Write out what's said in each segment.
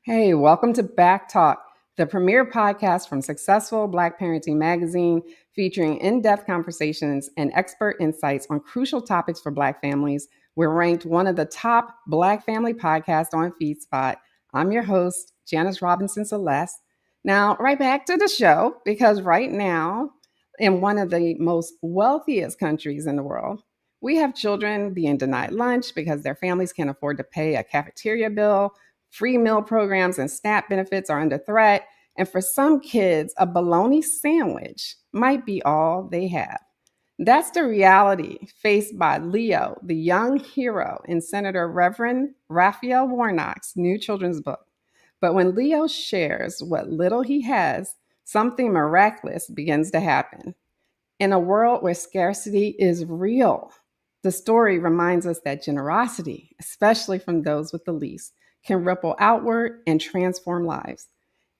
Hey, welcome to Back Talk, the premier podcast from Successful Black Parenting Magazine, featuring in-depth conversations and expert insights on crucial topics for Black families. We're ranked one of the top Black family podcasts on FeedSpot. I'm your host, Janice Robinson-Celeste. Now, right back to the show, because right now, in one of the most wealthiest countries in the world, we have children being denied lunch because their families can't afford to pay a cafeteria bill. Free meal programs and SNAP benefits are under threat. And for some kids, a bologna sandwich might be all they have. That's the reality faced by Leo, the young hero in Senator Reverend Raphael Warnock's new children's book. But when Leo shares what little he has, something miraculous begins to happen. In a world where scarcity is real, the story reminds us that generosity, especially from those with the least, can ripple outward and transform lives.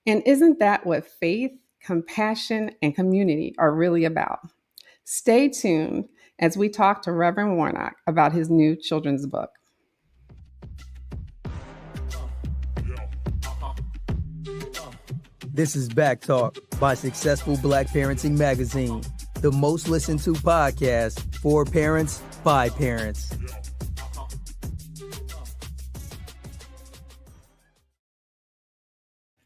And isn't that what faith, compassion, and community are really about? Stay tuned as we talk to Reverend Warnock about his new children's book. This is Back Talk by Successful Black Parenting Magazine, the most listened to podcast for parents by parents.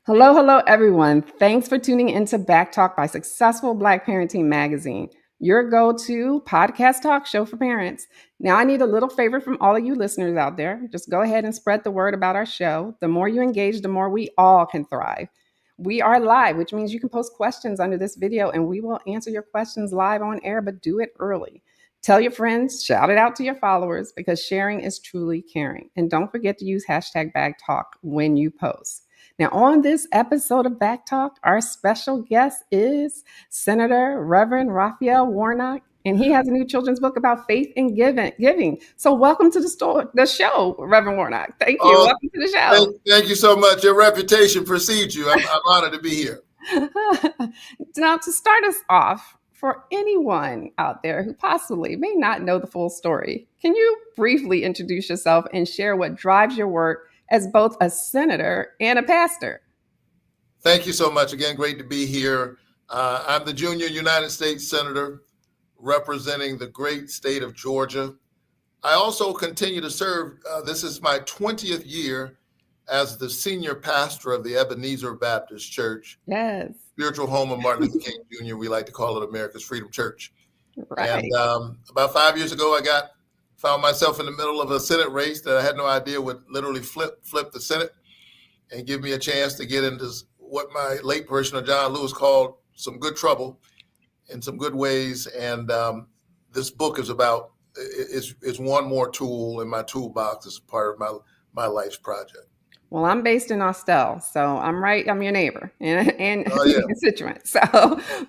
Hello, everyone. Thanks for tuning into Back Talk by Successful Black Parenting Magazine, your go-to podcast talk show for parents. Now, I need a little favor from all of you listeners out there. Just go ahead and spread the word about our show. The more you engage, the more we all can thrive. We are live, which means you can post questions under this video and we will answer your questions live on air, but do it early. Tell your friends, shout it out to your followers, because sharing is truly caring. And don't forget to use hashtag BagTalk when you post. Now, on this episode of Back Talk, our special guest is Senator Reverend Raphael Warnock, and he has a new children's book about faith and giving. So welcome to the show, Reverend Warnock. Thank you. Welcome to the show. Thank you so much. Your reputation precedes you. I'm honored to be here. Now, to start us off, for anyone out there who possibly may not know the full story, can you briefly introduce yourself and share what drives your work as both a senator and a pastor? Thank you so much. Again, great to be here. I'm the junior United States Senator representing the great state of Georgia. I also continue to serve. This is my 20th year as the senior pastor of the Ebenezer Baptist Church. Yes. Spiritual home of Martin Luther King Jr. We like to call it America's Freedom Church. Right. And about 5 years ago, I found myself in the middle of a Senate race that I had no idea would literally flip the Senate and give me a chance to get into what my late parishioner John Lewis called some good trouble in some good ways. And this book is one more tool in my toolbox as part of my life's project. Well, I'm based in Austell, so I'm your neighbor and constituent. So,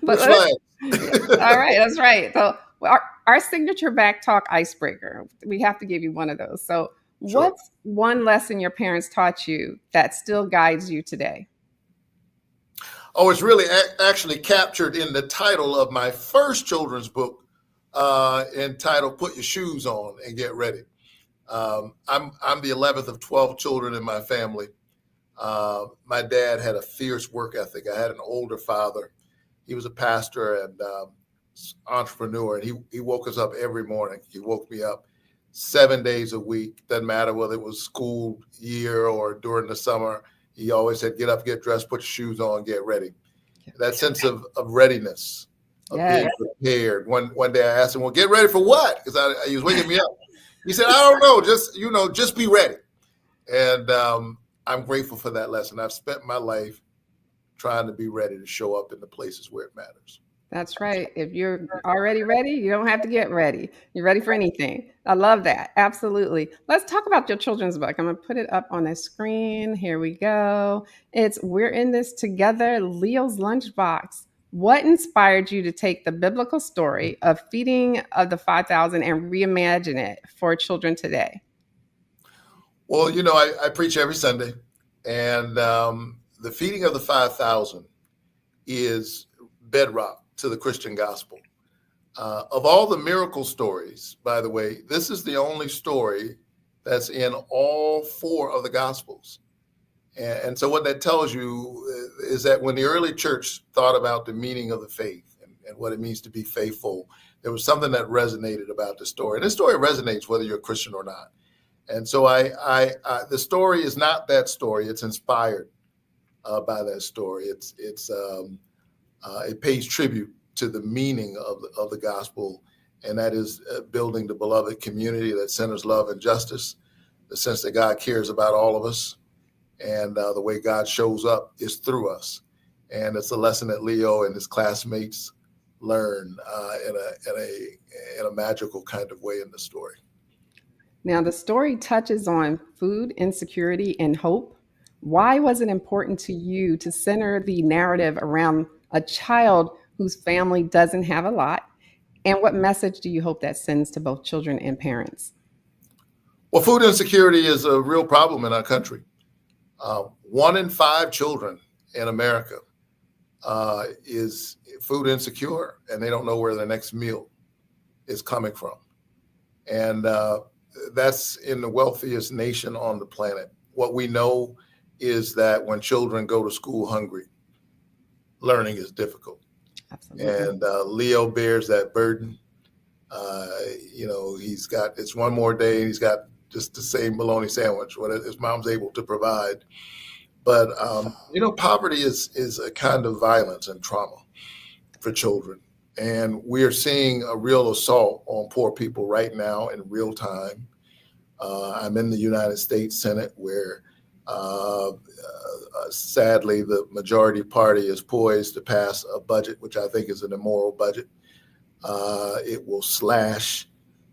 but all right, that's right. So our signature Back Talk icebreaker, we have to give you one of those. So Sure. What's one lesson your parents taught you that still guides you today? Oh, it's really actually captured in the title of my first children's book entitled Put Your Shoes On and Get Ready. I'm the 11th of 12 children in my family. My dad had a fierce work ethic. I had an older father. He was a pastor and entrepreneur, and he woke us up every morning. He woke me up 7 days a week. Doesn't matter whether it was school year or during the summer. He always said, get up, get dressed, put your shoes on, get ready. That sense of readiness, of being prepared. One day I asked him, well, get ready for what? Because he was waking me up. He said, I don't know, just be ready. And I'm grateful for that lesson. I've spent my life trying to be ready to show up in the places where it matters. That's right. If you're already ready, you don't have to get ready. You're ready for anything. I love that. Absolutely. Let's talk about your children's book. I'm going to put it up on the screen. Here we go. It's We're in This Together, Leo's Lunchbox. What inspired you to take the biblical story of feeding of the 5,000 and reimagine it for children today? Well, I preach every Sunday, and the feeding of the 5,000 is bedrock to the Christian gospel. Of all the miracle stories, by the way, this is the only story that's in all four of the gospels. And so what that tells you is that when the early church thought about the meaning of the faith and what it means to be faithful, there was something that resonated about the story. And the story resonates whether you're a Christian or not. And so the story is not that story. It's inspired by that story. It pays tribute to the meaning of the gospel, and that is building the beloved community that centers love and justice, the sense that God cares about all of us, and the way God shows up is through us. And it's a lesson that Leo and his classmates learn in a magical kind of way in the story. Now, the story touches on food insecurity and hope. Why was it important to you to center the narrative around a child whose family doesn't have a lot? And what message do you hope that sends to both children and parents? Well, food insecurity is a real problem in our country. 1 in 5 children in America is food insecure, and they don't know where their next meal is coming from. And that's in the wealthiest nation on the planet. What we know is that when children go to school hungry, learning is difficult. Absolutely. And Leo bears that burden. It's one more day, and he's got just the same bologna sandwich, what his mom's able to provide. But, poverty is a kind of violence and trauma for children. And we are seeing a real assault on poor people right now in real time. I'm in the United States Senate where, sadly, the majority party is poised to pass a budget, which I think is an immoral budget. It will slash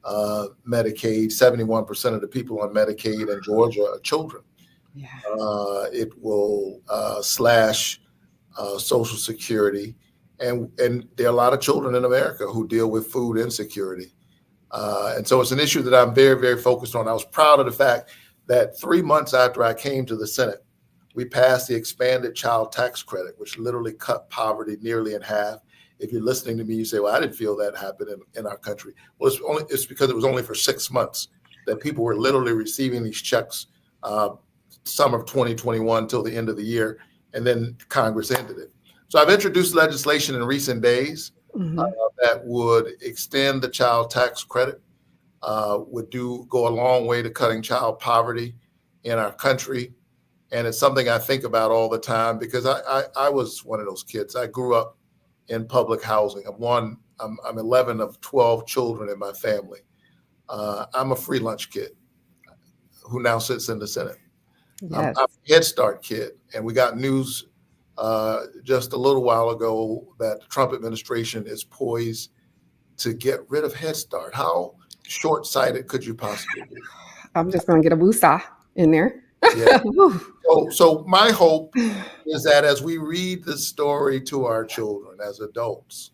Medicaid. 71% of the people on Medicaid in Georgia are children. Yeah. It will slash Social Security. And there are a lot of children in America who deal with food insecurity. And so it's an issue that I'm very, very focused on. I was proud of the fact that 3 months after I came to the Senate, we passed the expanded child tax credit, which literally cut poverty nearly in half. If you're listening to me, you say, well, I didn't feel that happen in our country. Well, it's because it was only for 6 months that people were literally receiving these checks, summer of 2021 till the end of the year, and then Congress ended it. So I've introduced legislation in recent days that would extend the child tax credit, would go a long way to cutting child poverty in our country. And it's something I think about all the time because I was one of those kids. I grew up in public housing. I'm 11 of 12 children in my family. I'm a free lunch kid who now sits in the Senate. Yes. I'm a Head Start kid. And we got news just a little while ago that the Trump administration is poised to get rid of Head Start. How short-sighted could you possibly be? I'm just going to get a woosah in there. Yeah. So my hope is that as we read this story to our children as adults,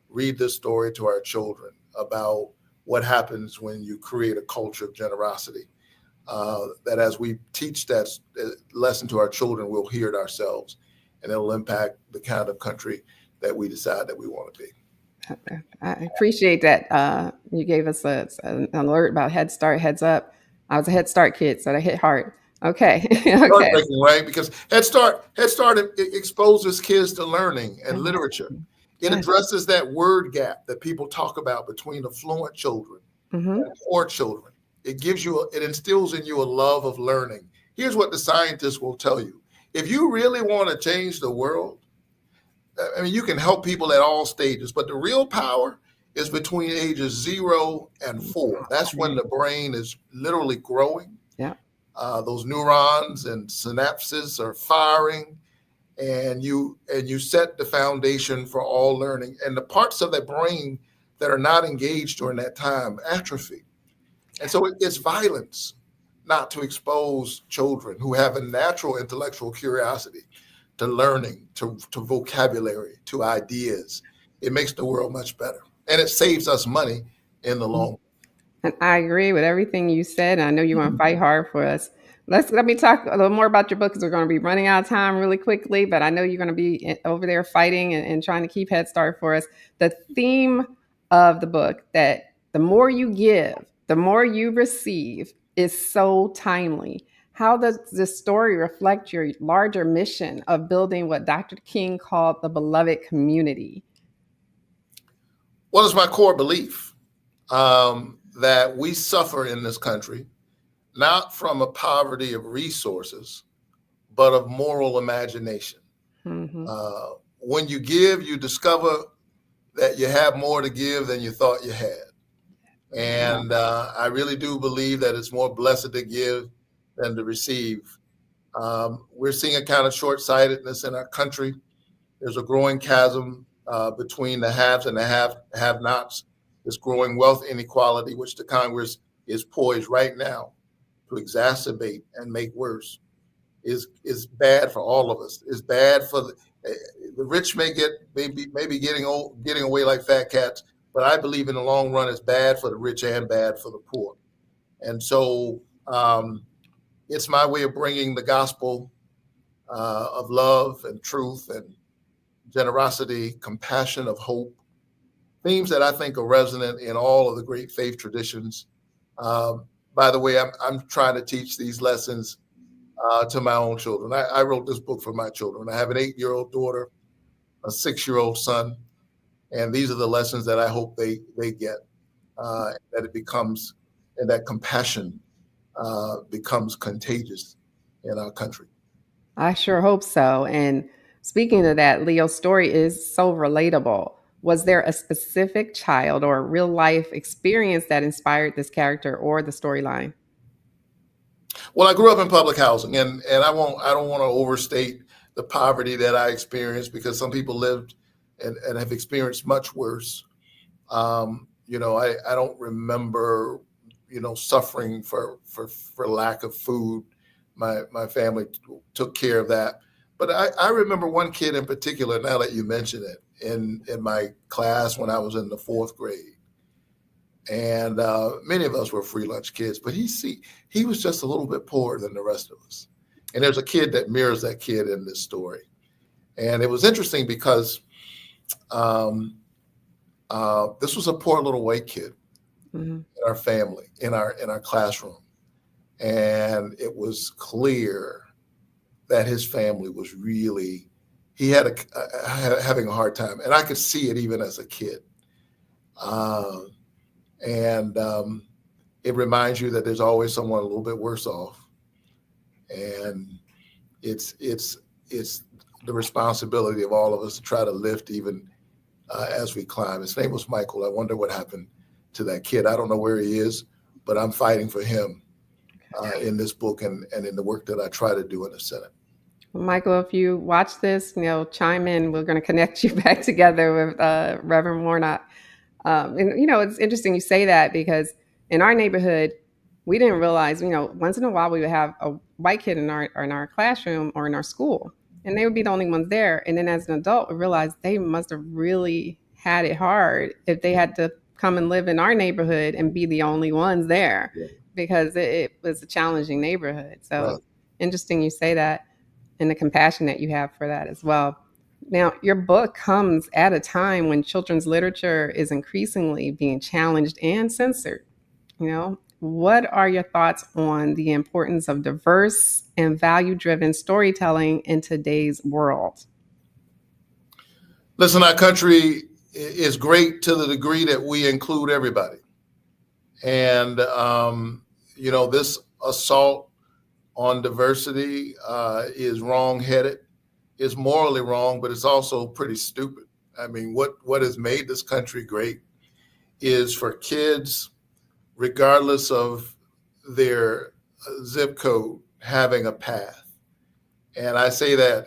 read this story to our children about what happens when you create a culture of generosity, that as we teach that lesson to our children, we'll hear it ourselves, and it'll impact the kind of country that we decide that we want to be. I appreciate that. You gave us an alert about Head Start, heads up. I was a Head Start kid, so that hit hard. Okay. Okay. Right? Because Head Start it exposes kids to learning and literature. It addresses that word gap that people talk about between affluent children and poor children. It instills in you a love of learning. Here's what the scientists will tell you. If you really want to change the world, I mean, you can help people at all stages, but the real power is between ages 0 and 4. That's when the brain is literally growing. Yeah. Those neurons and synapses are firing, and you set the foundation for all learning. And the parts of the brain that are not engaged during that time atrophy. And so it's violence not to expose children who have a natural intellectual curiosity to learning, to vocabulary, to ideas. It makes the world much better. And it saves us money in the long run. And I agree with everything you said. And I know you want to fight hard for us. Let me talk a little more about your book because we're going to be running out of time really quickly. But I know you're going to be over there fighting and trying to keep Head Start for us. The theme of the book, that the more you give, the more you receive, is so timely. How does this story reflect your larger mission of building what Dr. King called the beloved community? Well, it's my core belief that we suffer in this country, not from a poverty of resources, but of moral imagination. Mm-hmm. When you give, you discover that you have more to give than you thought you had. And I really do believe that it's more blessed to give than to receive. We're seeing a kind of short-sightedness in our country. There's a growing chasm between the haves and the have-nots. This growing wealth inequality, which the Congress is poised right now to exacerbate and make worse, is bad for all of us. It's bad for the rich may be getting away like fat cats, but I believe in the long run it's bad for the rich and bad for the poor. And so it's my way of bringing the gospel of love and truth and generosity, compassion, of hope, themes that I think are resonant in all of the great faith traditions. By the way, I'm trying to teach these lessons to my own children. I wrote this book for my children. I have an 8-year-old daughter, a 6-year-old son, and these are the lessons that I hope they get, that it becomes, and that compassion becomes contagious in our country. I sure hope so. And speaking of that, Leo's story is so relatable. Was there a specific child or real life experience that inspired this character or the storyline? Well, I grew up in public housing, and I don't want to overstate the poverty that I experienced, because some people lived and have experienced much worse. I don't remember, suffering for lack of food. My family took care of that. But I remember one kid in particular, now that you mention it, in my class when I was in the 4th grade. And many of us were free lunch kids, but he was just a little bit poorer than the rest of us. And there's a kid that mirrors that kid in this story. And it was interesting because this was a poor little white kid in our family, in our classroom. And it was clear that his family was really, he had having a hard time. And I could see it even as a kid. And it reminds you that there's always someone a little bit worse off. And it's the responsibility of all of us to try to lift even as we climb. His name was Michael. I wonder what happened to that kid. I don't know where he is, but I'm fighting for him in this book and in the work that I try to do in the Senate. Michael, if you watch this, chime in. We're going to connect you back together with Reverend Warnock. And, it's interesting you say that, because in our neighborhood, we didn't realize, once in a while we would have a white kid in our classroom or in our school, and they would be the only ones there. And then as an adult, we realized they must have really had it hard if they had to come and live in our neighborhood and be the only ones there, because it was a challenging neighborhood. So right. Interesting you say that, and the compassion that you have for that as well. Now, your book comes at a time when children's literature is increasingly being challenged and censored. What are your thoughts on the importance of diverse and value-driven storytelling in today's world? Listen, our country is great to the degree that we include everybody. And, this assault on diversity is wrong-headed. Is morally wrong, but it's also pretty stupid. I mean, what has made this country great is for kids, regardless of their zip code, having a path. And I say that,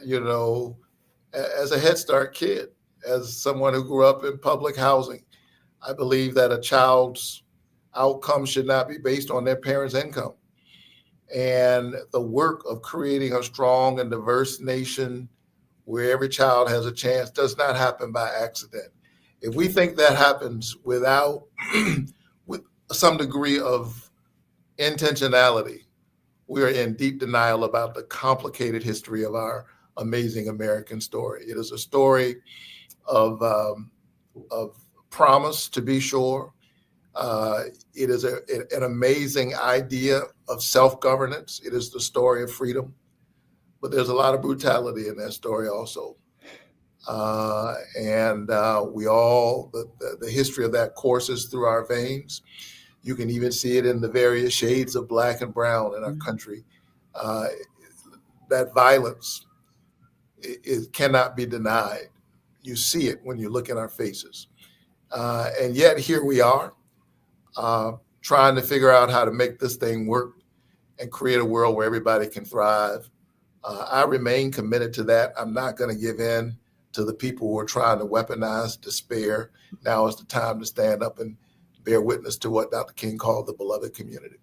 as a Head Start kid, as someone who grew up in public housing, I believe that a child's outcome should not be based on their parents' income. And the work of creating a strong and diverse nation where every child has a chance does not happen by accident. If we think that happens with some degree of intentionality, we are in deep denial about the complicated history of our amazing American story. It is a story of promise, to be sure. It is an amazing idea of self-governance. It is the story of freedom, but there's a lot of brutality in that story also. And we all, the history of that courses through our veins. You can even see it in the various shades of black and brown in our country. That violence, it cannot be denied. You see it when you look in our faces. And yet here we are, trying to figure out how to make this thing work and create a world where everybody can thrive. I remain committed to that. I'm not going to give in to the people who are trying to weaponize despair. Now is the time to stand up and bear witness to what Dr. King called the beloved community.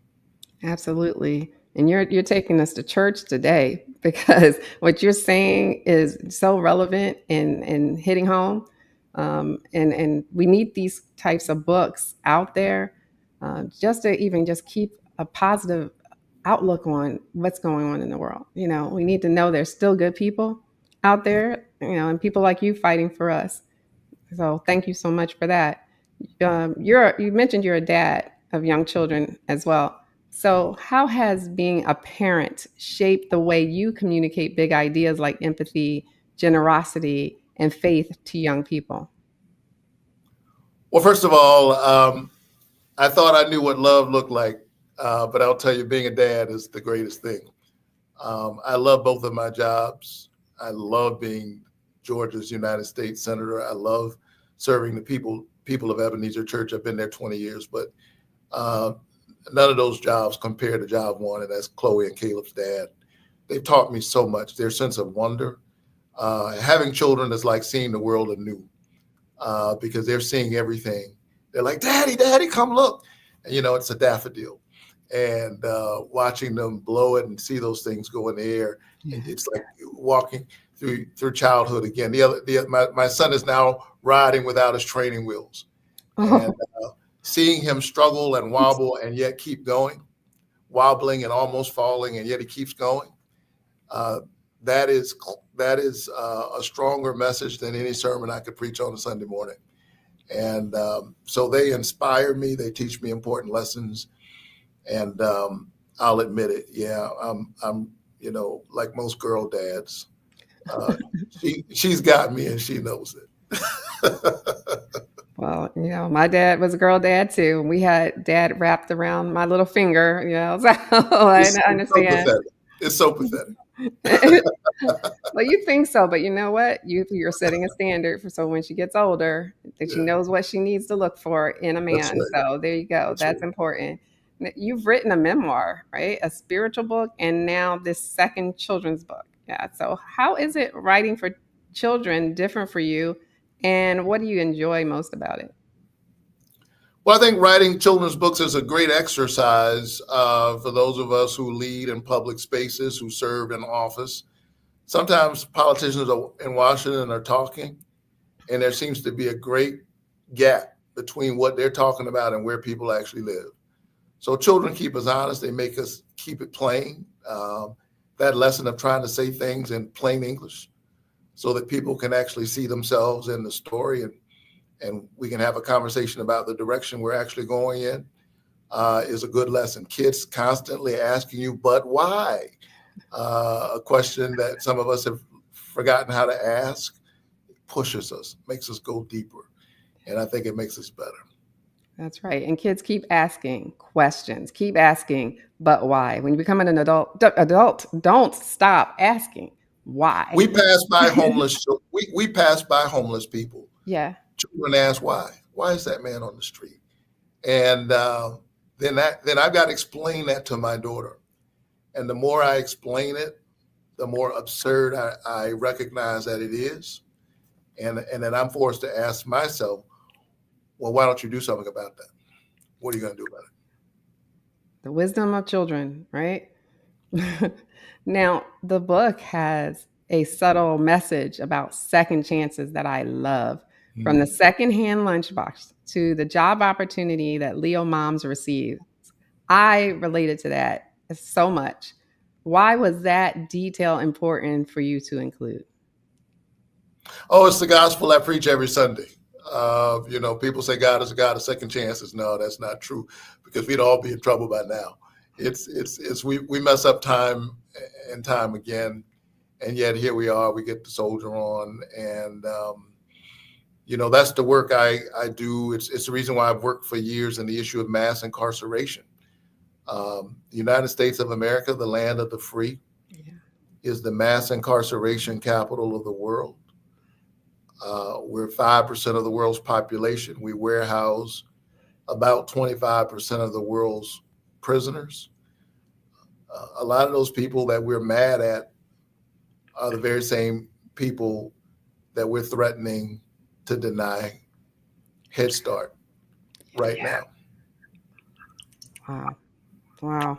Absolutely. And you're taking us to church today, because what you're saying is so relevant and hitting home. And we need these types of books out there, just to even just keep a positive outlook on what's going on in the world. We need to know there's still good people out there, and people like you fighting for us. So thank you so much for that. You mentioned you're a dad of young children as well. So how has being a parent shaped the way you communicate big ideas like empathy, generosity, and faith to young people? Well, first of all, I thought I knew what love looked like, but I'll tell you, being a dad is the greatest thing. I love both of my jobs. I love being Georgia's United States Senator. I love serving the people of Ebenezer Church. I've been there 20 years, but none of those jobs compare to job one, and that's Chloe and Caleb's dad. They've taught me so much. Their sense of wonder. Having children is like seeing the world anew, because they're seeing everything. They're like, Daddy, come look. And, it's a daffodil. And watching them blow it and see those things go in the air, it's like walking through childhood again. My son is now riding without his training wheels. And seeing him struggle and wobble and yet keep going, wobbling and almost falling, and yet he keeps going. That is a stronger message than any sermon I could preach on a Sunday morning. And so they inspire me. They teach me important lessons. And I'll admit it. Yeah, I'm like most girl dads. She's got me, and she knows it. Well, my dad was a girl dad too. We had dad wrapped around my little finger, so I understand. It's so pathetic. Well, you think so, but you know what? You're setting a standard for, so when she gets older, that she knows what she needs to look for in a man. Right. So there you go. That's important. You've written a memoir, right? A spiritual book, and now this second children's book. Yeah. So how is it writing for children different for you? And what do you enjoy most about it? Well, I think writing children's books is a great exercise for those of us who lead in public spaces, who serve in office. Sometimes politicians in Washington are talking, and there seems to be a great gap between what they're talking about and where people actually live. So children keep us honest. They make us keep it plain. That lesson of trying to say things in plain English so that people can actually see themselves in the story, and we can have a conversation about the direction we're actually going in, is a good lesson. Kids constantly asking you, but why? A question that some of us have forgotten how to ask. It pushes us, makes us go deeper. And I think it makes us better. That's right. And kids keep asking questions, keep asking, but why? When you become an adult, don't stop asking why. We pass by homeless. we pass by homeless people. Yeah. Children ask why. Why is that man on the street? And then I've got to explain that to my daughter. And the more I explain it, the more absurd I recognize that it is. And then I'm forced to ask myself, well, why don't you do something about that? What are you going to do about it? The wisdom of children, right? Now, the book has a subtle message about second chances that I love. From the secondhand lunchbox to the job opportunity that Leo moms receive. I related to that so much. Why was that detail important for you to include? Oh, it's the gospel I preach every Sunday. People say God is a God of second chances. No, that's not true, because we'd all be in trouble by now. We mess up time and time again, and yet here we are. We get to soldier on, and that's the work I do. It's the reason why I've worked for years in the issue of mass incarceration. The United States of America, the land of the free, is the mass incarceration capital of the world. We're 5% of the world's population. We warehouse about 25% of the world's prisoners. A lot of those people that we're mad at are the very same people that we're threatening to deny Head Start right now. Wow.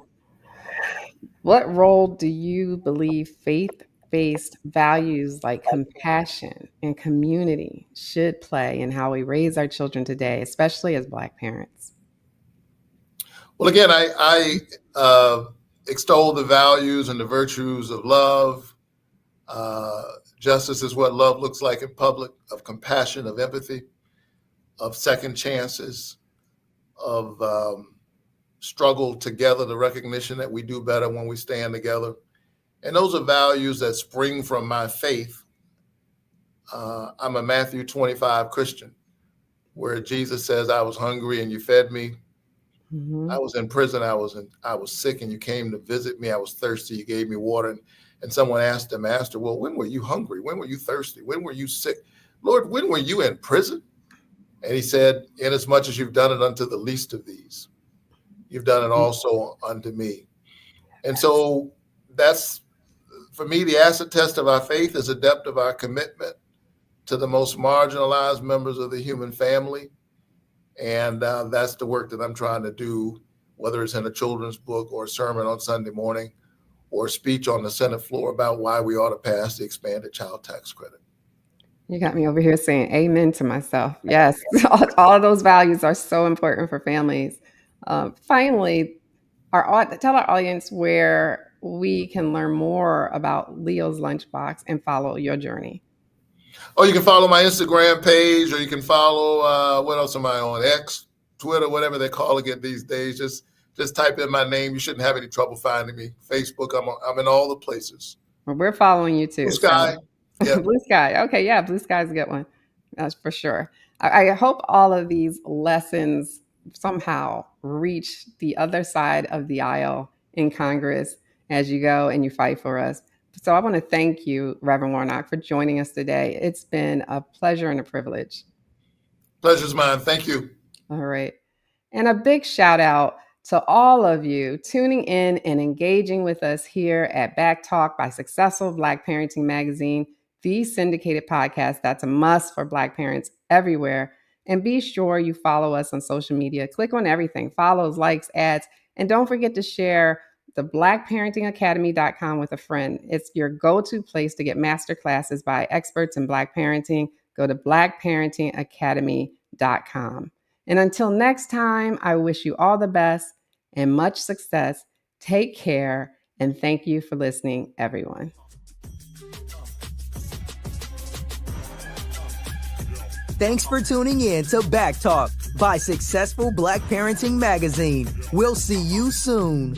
What role do you believe faith-based values like compassion and community should play in how we raise our children today, especially as Black parents? Well, again, I extol the values and the virtues of love. Justice is what love looks like in public, of compassion, of empathy, of second chances, of struggle together, the recognition that we do better when we stand together. And those are values that spring from my faith. I'm a Matthew 25 Christian, where Jesus says, I was hungry and you fed me. Mm-hmm. I was in prison. I was sick and you came to visit me. I was thirsty. You gave me water. And someone asked the master, well, when were you hungry? When were you thirsty? When were you sick? Lord, when were you in prison? And he said, inasmuch as you've done it unto the least of these, you've done it also unto me. And so that's, for me, the acid test of our faith is a depth of our commitment to the most marginalized members of the human family. And that's the work that I'm trying to do, whether it's in a children's book or a sermon on Sunday morning or a speech on the Senate floor about why we ought to pass the expanded child tax credit. You got me over here saying amen to myself. Yes, all of those values are so important for families. Finally, tell our audience where we can learn more about Leo's Lunchbox and follow your journey. Oh, you can follow my Instagram page, or you can follow, what else am I on? X, Twitter, whatever they're calling it these days. Just type in my name. You shouldn't have any trouble finding me. Facebook, I'm in all the places. Well, we're following you too. Blue Sky. So. Yeah. Blue Sky. Okay, yeah, Blue Sky is a good one. That's for sure. I hope all of these lessons somehow reach the other side of the aisle in Congress as you go and you fight for us. So I want to thank you, Reverend Warnock, for joining us today. It's been a pleasure and a privilege. Pleasure's mine. Thank you. All right. And a big shout out to all of you tuning in and engaging with us here at Back Talk by Successful Black Parenting Magazine, the syndicated podcast that's a must for Black parents everywhere. And be sure you follow us on social media. Click on everything, follows, likes, ads, and don't forget to share the blackparentingacademy.com with a friend. It's your go-to place to get master classes by experts in Black parenting. Go to blackparentingacademy.com. And until next time, I wish you all the best and much success. Take care, and thank you for listening, everyone. Thanks for tuning in to Back Talk by Successful Black Parenting Magazine. We'll see you soon.